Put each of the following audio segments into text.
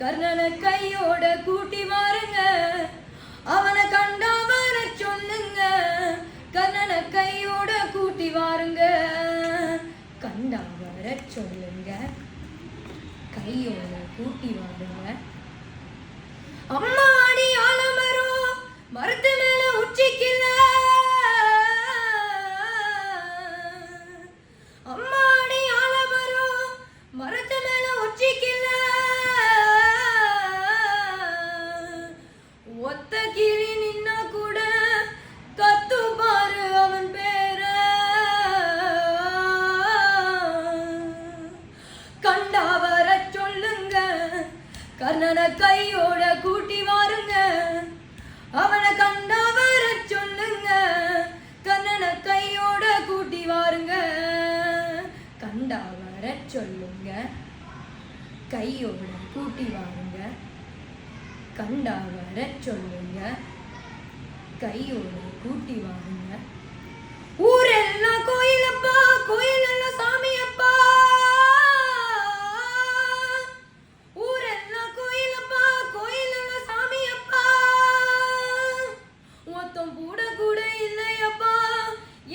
கர்ணனை கையோட கூட்டி வாருங்க, அவனை கண்டா வர சொல்லுங்க. கர்ணனை கையோட கூட்டி வாருங்க, கண்டா வர சொல்லுங்க, கையோட கூட்டி வாருங்க. அம்மாடி ஆலமரம் மரத்து மேல உச்சிக்கல, அம்மாடி ஆலமரம் மரத்து மேல உச்சிக்கல, ஒத்த கிளி நின்னா கூட கத்து பாரு அவன் பேர. கண்டா வர சொல்லுங்க, கர்ணனை கையோட கூட்டி வாருங்க, அவனை கண்டா வர சொல்லுங்க, கர்ணனை கையோட கூட்டி வாருங்க, கண்டா வர சொல்லுங்க, கையோட கூட்டி வாருங்க, கண்டா வர சொல்லுங்க, கையோட கூட்டி வாருங்க. ஊரெல்லாம் கோயிலப்பா, கோயிலெல்லாம் சாமியப்பா, ஊரெல்லாம் கோயிலப்பா, கோயிலெல்லாம் சாமியப்பா, மொத்தம் கூட கூட இல்லையப்பா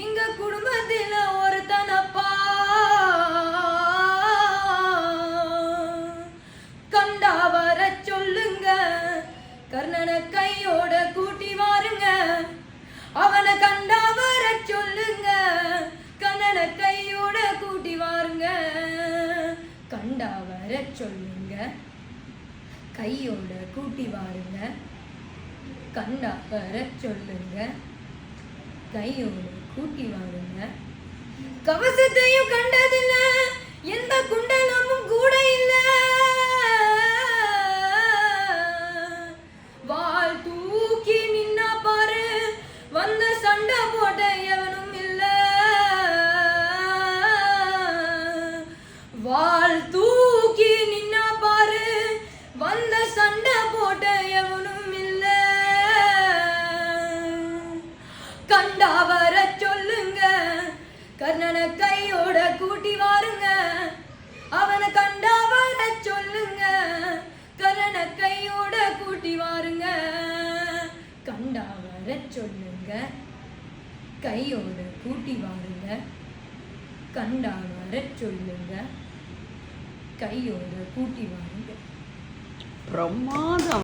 எங்க குடும்பத்தில ஒருத்தனப்பா. கண்டா வர சொல்லுங்க, கர்ணனை கையோட கூட்டி வாருங்க, அவனை கண்டா வர சொல்லுங்க, கர்ணனை கையோட கூட்டி வாருங்க, கண்டா வர சொல்லுங்க, கையோட கூட்டி வாருங்க, கண்டா வர சொல்லுங்க, கையோட கூட்டி வாருங்க. கவசத்தையும் கண்டதில்ல, எந்த குண்டலமும் கூட இல்ல, வாள் தூக்கி நின்னா பாரு வந்த சண்டை போட்ட எவனும் இல்ல, வாள் தூக்கி நின்னா பாரு வந்த சண்டை போட்ட எவனும் இல்ல. கண்டா வர சொல்லுங்க, கர்ணனை கையோட கூட்டி வாருங்க, அவனை கண்டா வர சொல்லுங்க, கர்ணனை கையோட கூட்டி வாருங்க, கண்டா வர சொல்லுங்க, கையோட கூட்டி வாருங்க, கண்டா வர சொல்லுங்க, கையோட கூட்டி வாருங்க. பிரமாதம்.